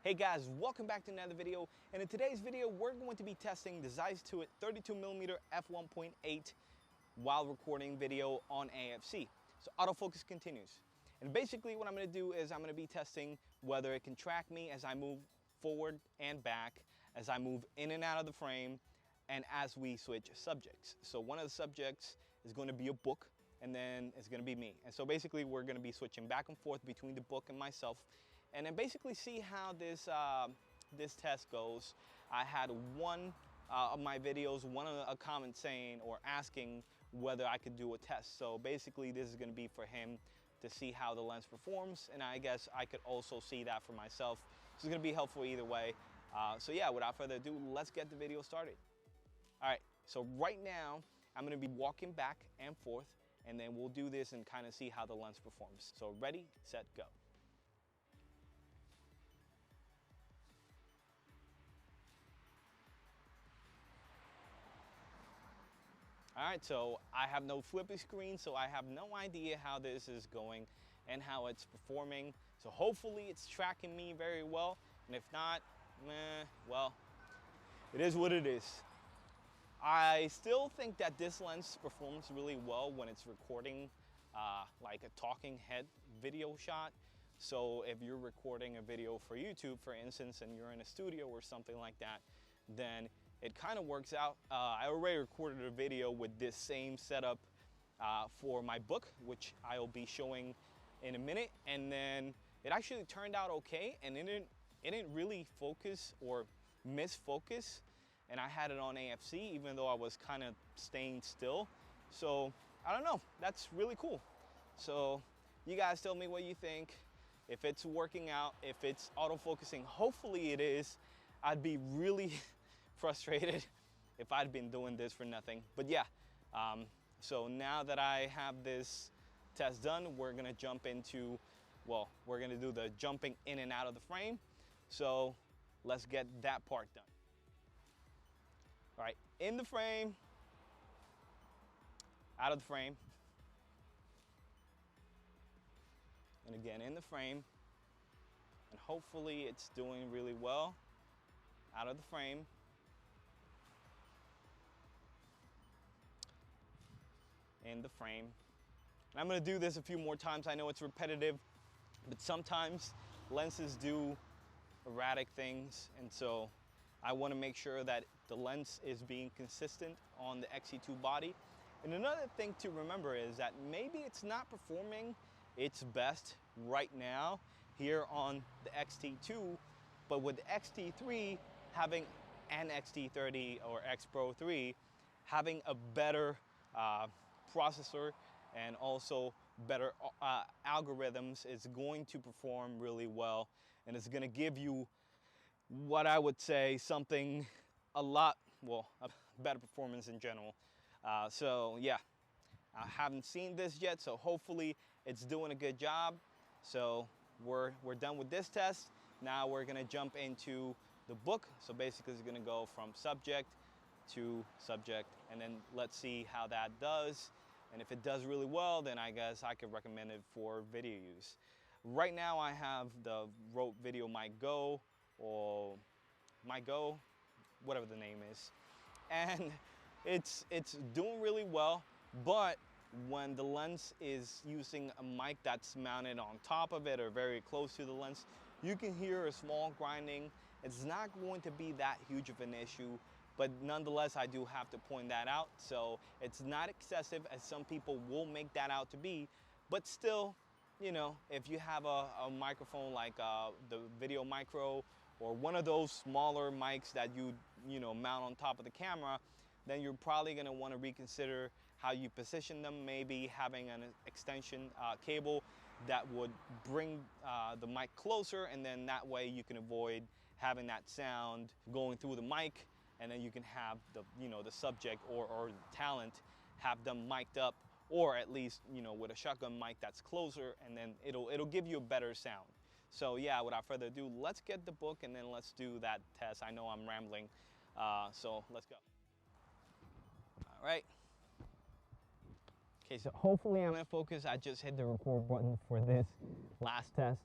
Hey guys, welcome back to another video, and in today's video we're going to be testing the Zeiss Touit 32mm f1.8 while recording video on AFC. So autofocus continues. And basically what I'm going to do is I'm going to be testing whether it can track me as I move forward and back, as I move in and out of the frame, and as we switch subjects. So one of the subjects is going to be a book, and then it's going to be me. And so basically we're going to be switching back and forth between the book and myself, and then basically see how this test goes. I had one of my videos, a comment saying or asking whether I could do a test. So basically this is going to be for him to see how the lens performs, and I guess I could also see that for myself. So it's going to be helpful either way. So yeah, without further ado, let's get the video started. All right, so right now I'm going to be walking back and forth, and then we'll do this and kind of see how the lens performs. So ready, set, go. All right, so I have no flippy screen, so I have no idea how this is going and how it's performing. So hopefully it's tracking me very well, and if not, well, it is what it is. I still think that this lens performs really well when it's recording like a talking head video shot. So if you're recording a video for YouTube, for instance, and you're in a studio or something like that, then it kind of works out. I already recorded a video with this same setup for my book, which I'll be showing in a minute, and then it actually turned out okay, and it didn't really focus or misfocus, and I had it on AFC even though I was kind of staying still. So I don't know, that's really cool. So you guys tell me what you think, if it's working out, if it's autofocusing. Hopefully it is. I'd be really frustrated if I'd been doing this for nothing. But yeah, so now that I have this test done, we're gonna jump into, well, we're gonna do the jumping in and out of the frame. So let's get that part done. All right, in the frame, out of the frame, and again in the frame, and hopefully it's doing really well. Out of the frame, in the frame. And I'm going to do this a few more times. I know it's repetitive, but sometimes lenses do erratic things, and so I want to make sure that the lens is being consistent on the X-T2 body. And another thing to remember is that maybe it's not performing its best right now here on the X-T2, but with the X-T3 having an X-T30 or X Pro 3 having a better processor and also better algorithms, is going to perform really well, and it's going to give you what I would say something a lot, well, a better performance in general. So yeah, I haven't seen this yet, so hopefully it's doing a good job. So we're done with this test. Now we're going to jump into the book. So basically it's going to go from subject to subject, and then let's see how that does. And if it does really well, then I guess I could recommend it for video use. Right now I have the Rode Video Mic Go, or Mic Go, whatever the name is, and it's doing really well. But when the lens is using a mic that's mounted on top of it or very close to the lens, you can hear a small grinding. It's not going to be that huge of an issue, but nonetheless, I do have to point that out. So it's not excessive as some people will make that out to be, but still, you know, if you have a microphone like the Video Micro, or one of those smaller mics that you know, mount on top of the camera, then you're probably gonna wanna reconsider how you position them, maybe having an extension cable that would bring the mic closer, and then that way you can avoid having that sound going through the mic, and then you can have the, you know, the subject or the talent have them mic'd up, or at least, you know, with a shotgun mic that's closer, and then it'll give you a better sound. So yeah, without further ado, let's get the book and then let's do that test. I know I'm rambling, so let's go. All right. Okay, so hopefully I'm in focus. I just hit the record button for this last test.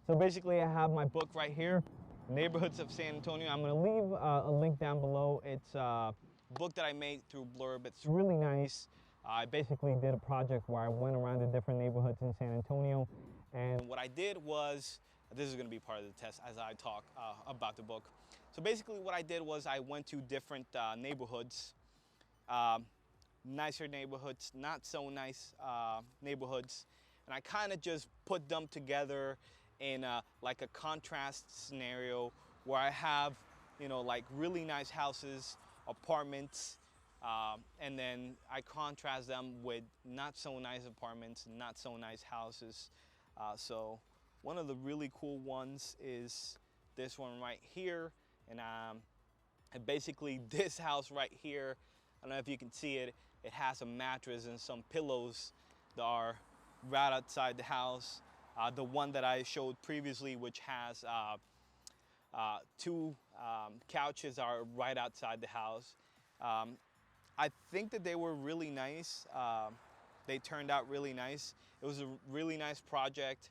So basically I have my book right here, Neighborhoods of San Antonio. I'm gonna leave a link down below. It's a book that I made through Blurb. It's really nice. I basically did a project where I went around to different neighborhoods in San Antonio, and what I did was, this is gonna be part of the test as I talk about the book. So basically what I did was I went to different neighborhoods, nicer neighborhoods, not so nice neighborhoods, and I kind of just put them together in like a contrast scenario where I have, you know, like really nice houses, apartments, and then I contrast them with not so nice apartments, not so nice houses. So one of the really cool ones is this one right here, and basically this house right here, I don't know if you can see it, it has a mattress and some pillows that are right outside the house. The one that I showed previously, which has two couches, are right outside the house. I think that they were really nice. They turned out really nice. It was a really nice project.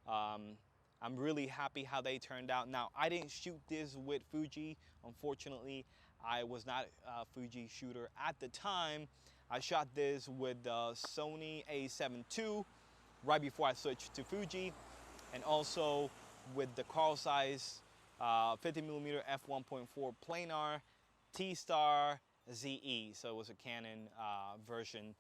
I'm really happy how they turned out. Now, I didn't shoot this with Fuji. Unfortunately, I was not a Fuji shooter at the time. I shot this with the Sony A7 II right before I switched to Fuji, and also with the Carl Zeiss 50mm f1.4 planar T-Star ZE. So it was a Canon version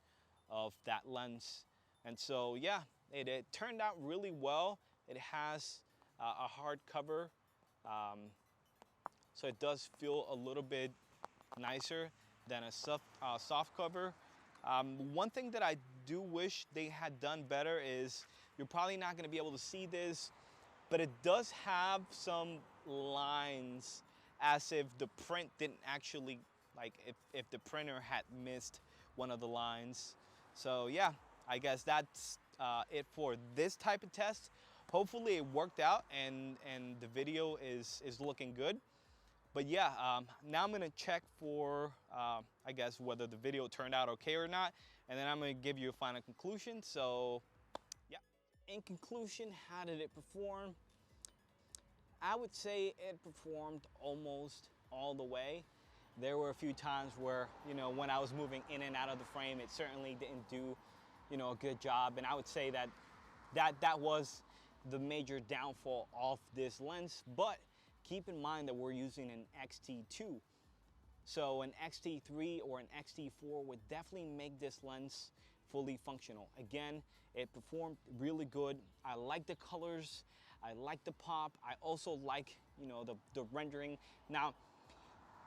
of that lens. And so yeah, it turned out really well. It has a hard cover, so it does feel a little bit nicer than a soft cover. One thing that I do wish they had done better is, you're probably not going to be able to see this, but it does have some lines as if the print didn't actually, like if the printer had missed one of the lines. So yeah, I guess that's it for this type of test. Hopefully it worked out and the video is looking good. But yeah, now I'm gonna check for, I guess, whether the video turned out okay or not, and then I'm gonna give you a final conclusion. So yeah, in conclusion, how did it perform? I would say it performed almost all the way. There were a few times where, you know, when I was moving in and out of the frame, it certainly didn't do, you know, a good job. And I would say that was the major downfall of this lens. But keep in mind that we're using an X-T2. So an X-T3 or an X-T4 would definitely make this lens fully functional. Again, it performed really good. I like the colors, I like the pop. I also like, you know, the rendering. Now,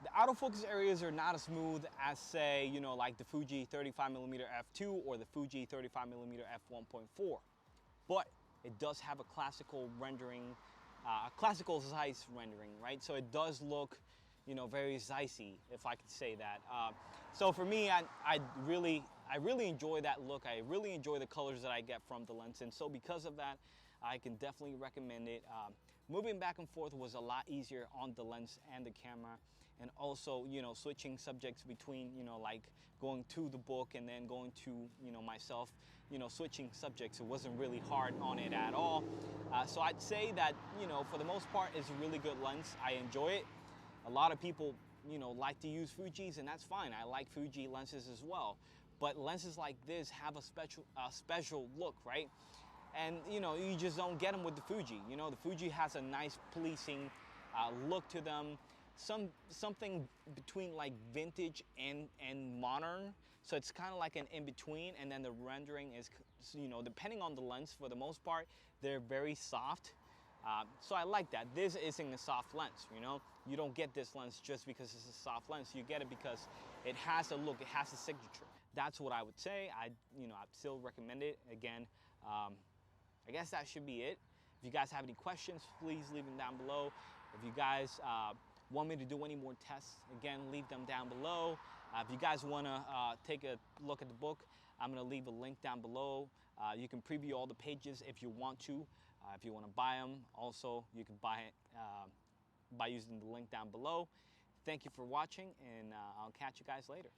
the autofocus areas are not as smooth as, say, you know, like the Fuji 35mm f2 or the Fuji 35mm f1.4. But it does have a classical rendering, classical Zeiss rendering, right? So it does look, you know, very Zeissy, if I could say that. So for me, I really enjoy that look. I really enjoy the colors that I get from the lens, and so because of that, I can definitely recommend it. Moving back and forth was a lot easier on the lens and the camera, and also, you know, switching subjects between, you know, like going to the book and then going to, you know, myself, you know, switching subjects. It wasn't really hard on it at all. So I'd say that, you know, for the most part, it's a really good lens. I enjoy it. A lot of people, you know, like to use Fujis, and that's fine. I like Fuji lenses as well. But lenses like this have a special look, right? And, you know, you just don't get them with the Fuji. You know, the Fuji has a nice pleasing look to them. Something between like vintage and modern. So it's kind of like an in-between, and then the rendering is, you know, depending on the lens, for the most part, they're very soft. So I like that. This isn't a soft lens, you know? You don't get this lens just because it's a soft lens. You get it because it has a look, it has a signature. That's what I would say. I'd still recommend it. Again, I guess that should be it. If you guys have any questions, please leave them down below. If you guys want me to do any more tests, again, leave them down below. If you guys want to take a look at the book, I'm going to leave a link down below. You can preview all the pages if you want to. If you want to buy them, also, you can buy it by using the link down below. Thank you for watching, and I'll catch you guys later.